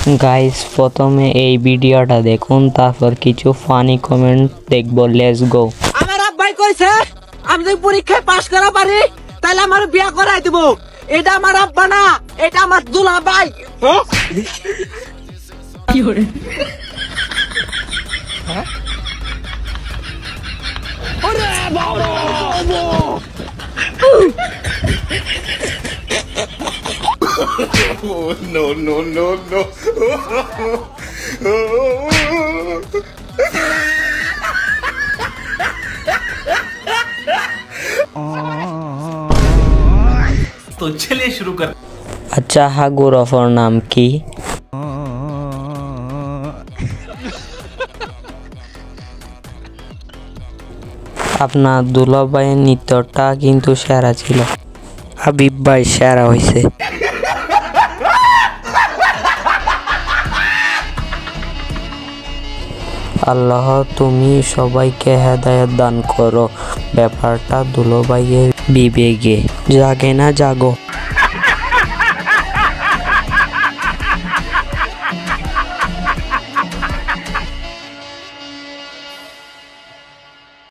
Guys প্রথমে এই ভিডিওটা দেখুন, তারপর কিছু ফানি কমেন্ট দেখবো। Let's go. আমার আব্বাই কইছে আমি যদি পরীক্ষায় পাশ করা পারি তাহলে আমার বিয়া করাই দিব। এটা আমার আব্বা না, এটা আমার দুলাভাই। কি হরে? ওরে বাবা! Oh, no, no, no, no. तो चलिए शुरू कर। আচ্ছা হাগুর অপর নাম কি? আপনার দুলাভাইয়ের নৃত্যটা কিন্তু সেরা ছিল। হাবিব ভাই সেরা হয়েছে। আল্লাহ তুমি সবাইকে হেদায়েত দান করো। ব্যাপারটা দুলাভাইয়ের বিবেকে জাগে না জাগো।